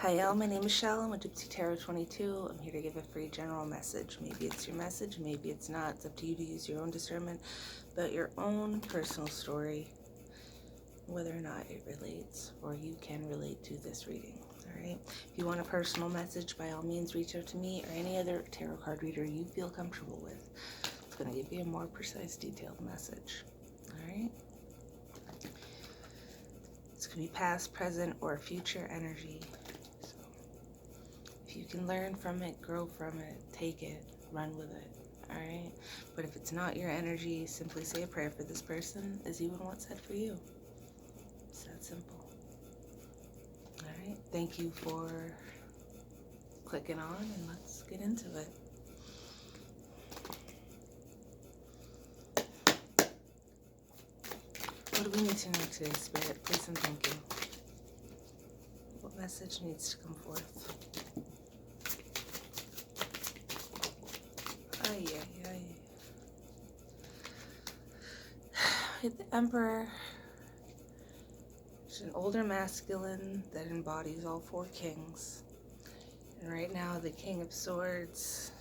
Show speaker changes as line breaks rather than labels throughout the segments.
Hi y'all, my name is Michelle. I'm with Gypsy Tarot 22. I'm here to give a free general message. Maybe it's your message, maybe it's not. It's up to you to use your own discernment, but your own personal story, whether or not it relates or you can relate to this reading. Alright? If you want a personal message, by all means reach out to me or any other tarot card reader you feel comfortable with. It's going to give you a more precise, detailed message. Alright? It's going to be past, present, or future energy. If you can learn from it, grow from it, take it, run with it, alright? But if it's not your energy, simply say a prayer for this person as you would want said for you. It's that simple. Alright, thank you for clicking on, and let's get into it. What do we need to know today, Spirit? Please and thank you. What message needs to come forth? Ay, ay, ay. The Emperor is an older masculine that embodies all four kings. And right now, the King of Swords,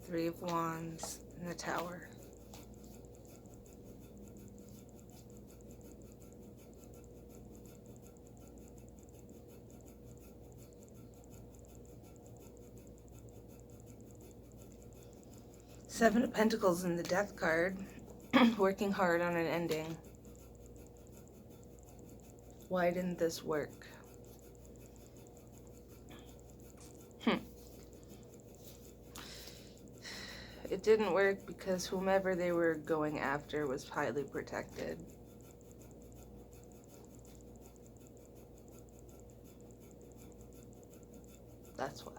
Three of Wands, and the Tower. Seven of Pentacles in the Death card, working hard on an ending. Why didn't this work? It didn't work because whomever they were going after was highly protected. That's why.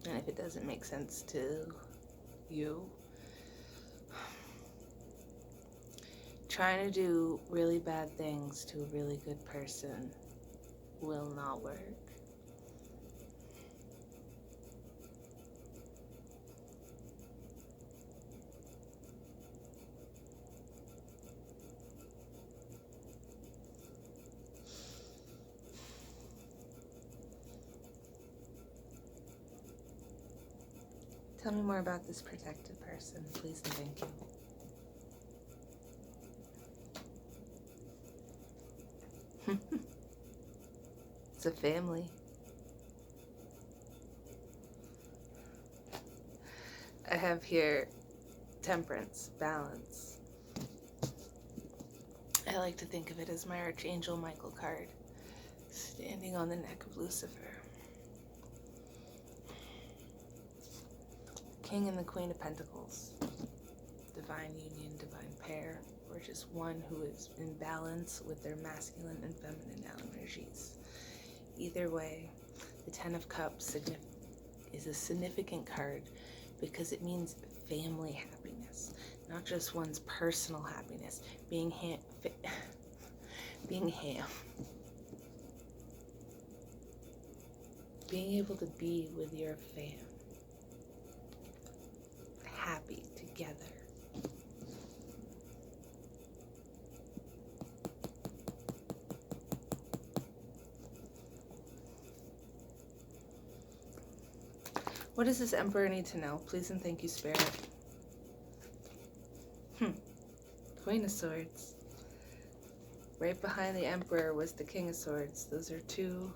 And if it doesn't make sense to you, trying to do really bad things to a really good person will not work. Tell me more about this protected person, please and thank you. It's a family. I have here temperance, balance. I like to think of it as my Archangel Michael card, standing on the neck of Lucifer. King and the Queen of Pentacles, divine union, divine pair, or just one who is in balance with their masculine and feminine energies. Either way, the Ten of Cups is a significant card because it means family happiness, not just one's personal happiness. Being able to be with your fam, happy together. What does this Emperor need to know? Please and thank you, Spirit. Queen of Swords. Right behind the Emperor was the King of Swords. Those are two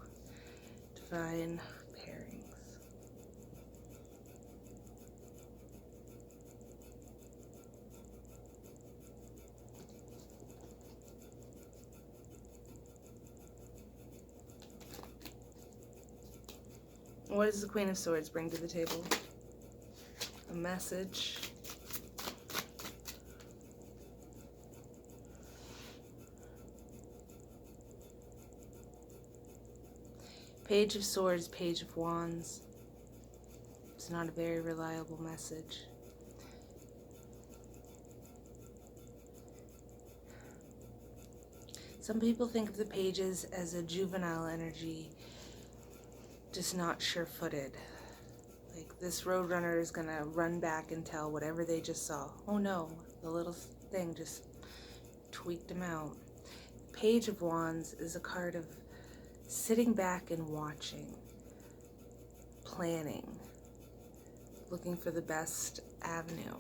divine pairings. What does the Queen of Swords bring to the table? A message. Page of Swords, Page of Wands. It's not a very reliable message. Some people think of the pages as a juvenile energy, just not sure-footed. Like this roadrunner is gonna run back and tell whatever they just saw. Oh no, the little thing just tweaked them out. Page of Wands is a card of sitting back and watching, planning, looking for the best avenue.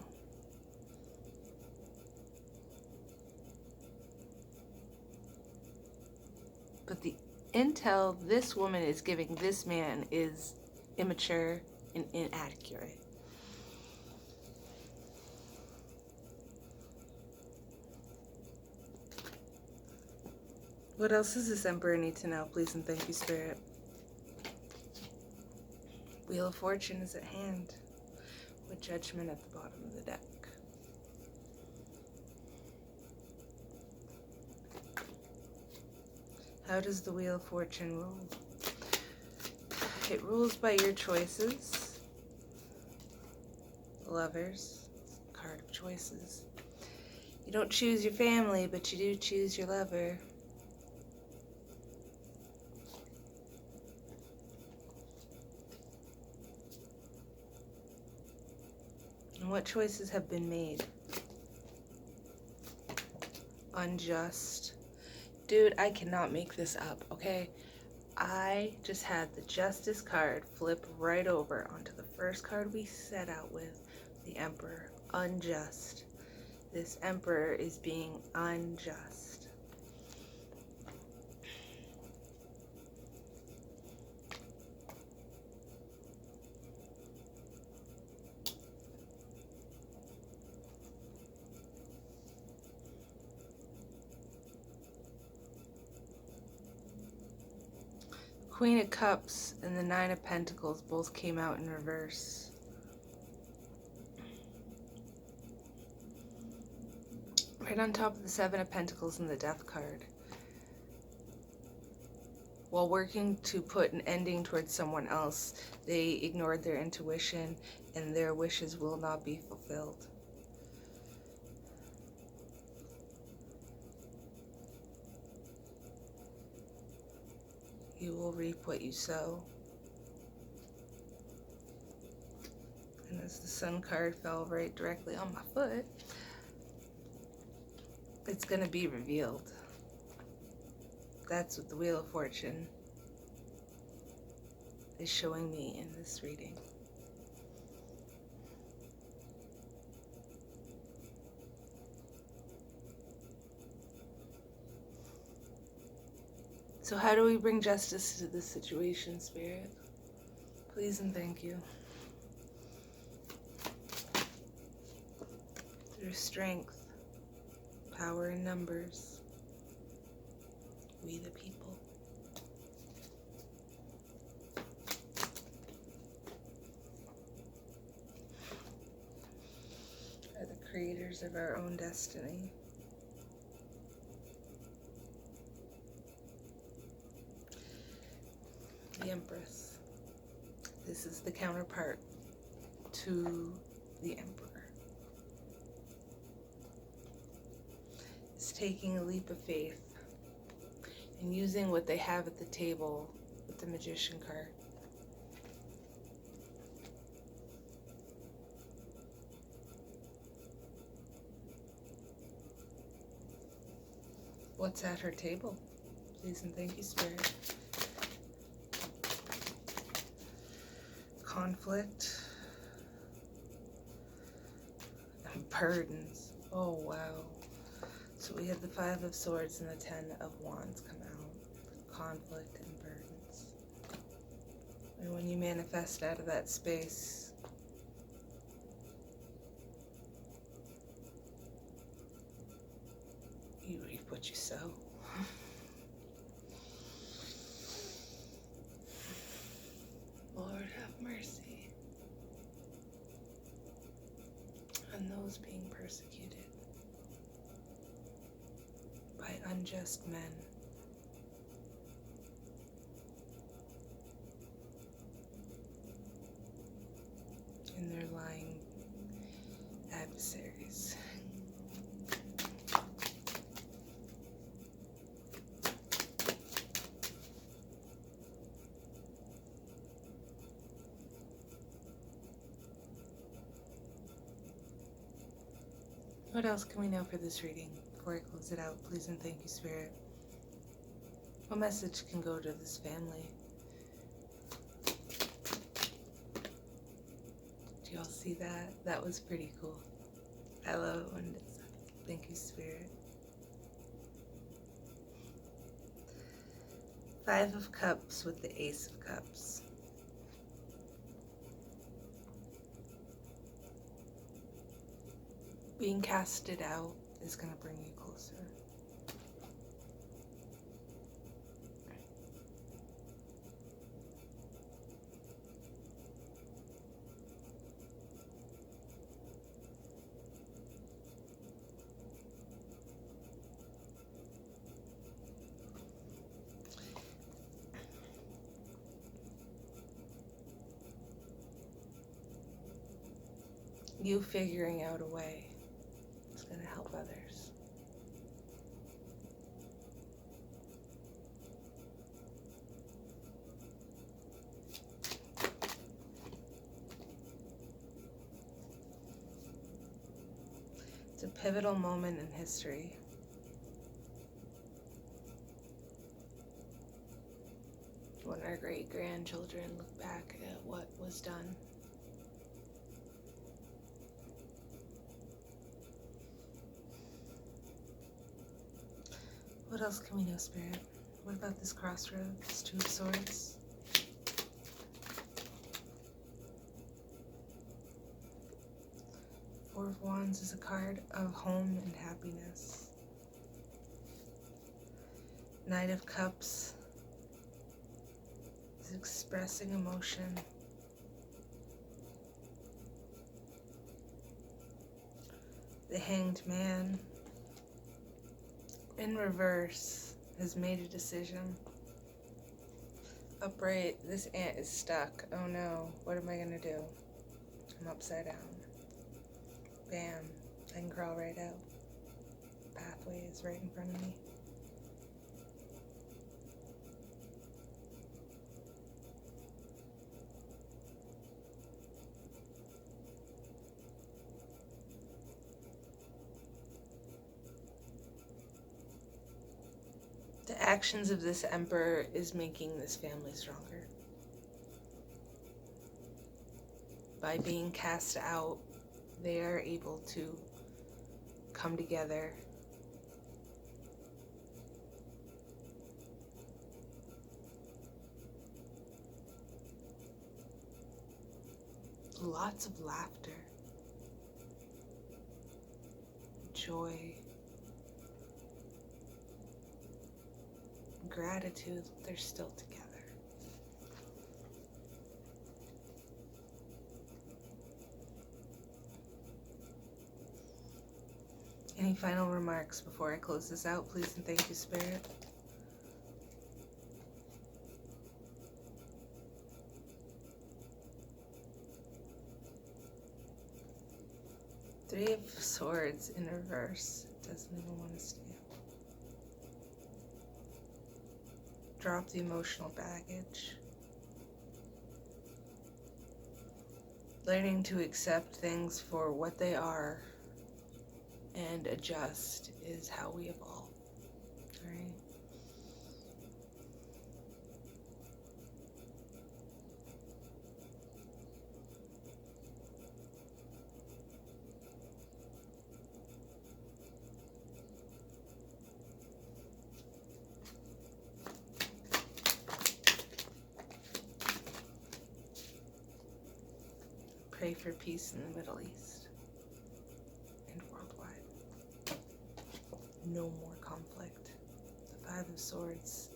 But the intel this woman is giving this man is immature and inaccurate. What else does this Emperor need to know? Please and thank you, Spirit. Wheel of Fortune is at hand, with Judgment at the bottom of the deck. How does the Wheel of Fortune rule? It rules by your choices. Lovers, card of choices. You don't choose your family, but you do choose your lover. And what choices have been made? Unjust. Dude, I cannot make this up, okay? I just had the Justice card flip right over onto the first card we set out with, the Emperor. Unjust. This Emperor is being unjust. Queen of Cups and the Nine of Pentacles both came out in reverse. Right on top of the Seven of Pentacles and the Death card. While working to put an ending towards someone else, they ignored their intuition and their wishes will not be fulfilled. You will reap what you sow. And as the Sun card fell right directly on my foot, it's going to be revealed. That's what the Wheel of Fortune is showing me in this reading. So how do we bring justice to this situation, Spirit? Please and thank you. Through strength, power in numbers, we the people. Are the creators of our own destiny. The Empress. This is the counterpart to the Emperor. It's taking a leap of faith and using what they have at the table with the Magician card. What's at her table? Please and thank you, Spirit. Conflict and burdens. Oh wow. So we had the Five of Swords and the Ten of Wands come out. Conflict and burdens. And when you manifest out of that space, you reap what you sow. Lord have mercy on those being persecuted by unjust men. And their lying adversaries. What else can we know for this reading? Before I close it out, please and thank you, Spirit. What message can go to this family? Do y'all see that? That was pretty cool. I love it when it's thank you, Spirit. 5 of Cups with the Ace of Cups. Being casted out is going to bring you closer. You figuring out a way is going to help others. It's a pivotal moment in history. When our great-grandchildren look back at what was done. What else can we know, Spirit? What about this crossroads? 2 of Swords. Four of Wands is a card of home and happiness. Knight of Cups is expressing emotion. The Hanged Man in reverse has made a decision. Upright, this ant is stuck. Oh no, what am I gonna do? I'm upside down. Bam, I can crawl right out. Pathway is right in front of me. The actions of this Emperor is making this family stronger. By being cast out, they are able to come together. Lots of laughter, joy, gratitude that they're still together. Any final remarks before I close this out, please and thank you, Spirit? Three of Swords in reverse. Doesn't even want to stay up. Drop the emotional baggage. Learning to accept things for what they are and adjust is how we evolve. Alright? Pray for peace in the Middle East and worldwide. No more conflict. The Five of Swords,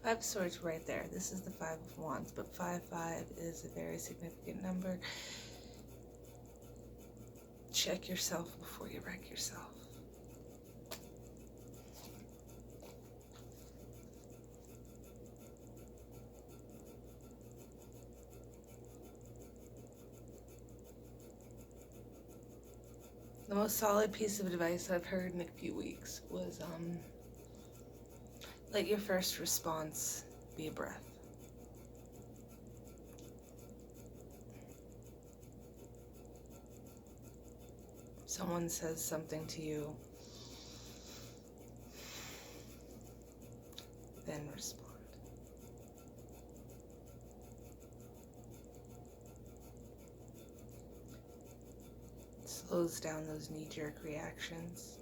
Five of Swords right there. This is the Five of Wands, but 5-5 is a very significant number. Check yourself before you wreck yourself. The most solid piece of advice I've heard in a few weeks was let your first response be a breath. Someone says something to you, then then respond. It slows down those knee-jerk reactions.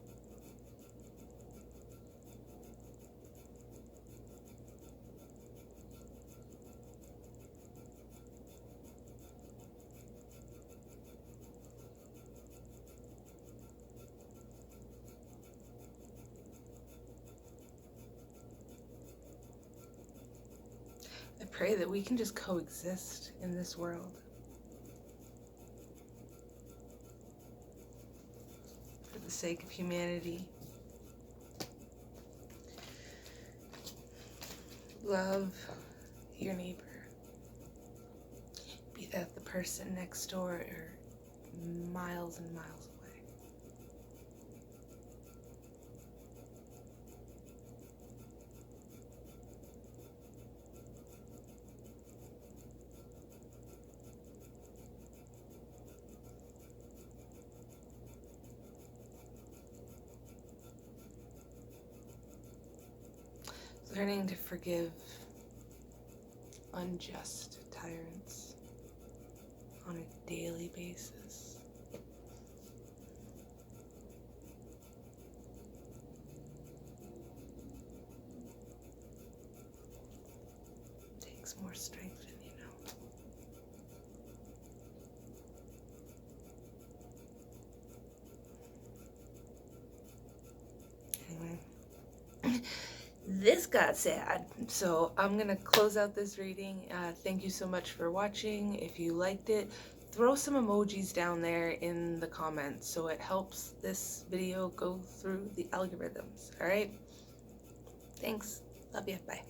I pray that we can just coexist in this world for the sake of humanity. Love your neighbor, be that the person next door or miles and miles away. Learning to forgive unjust tyrants on a daily basis. Takes more strength than you know. Anyway. This got sad, so I'm gonna close out this reading. Thank you so much for watching. If you liked it, throw some emojis down there in the comments so it helps this video go through the algorithms. All right, thanks, love you, bye.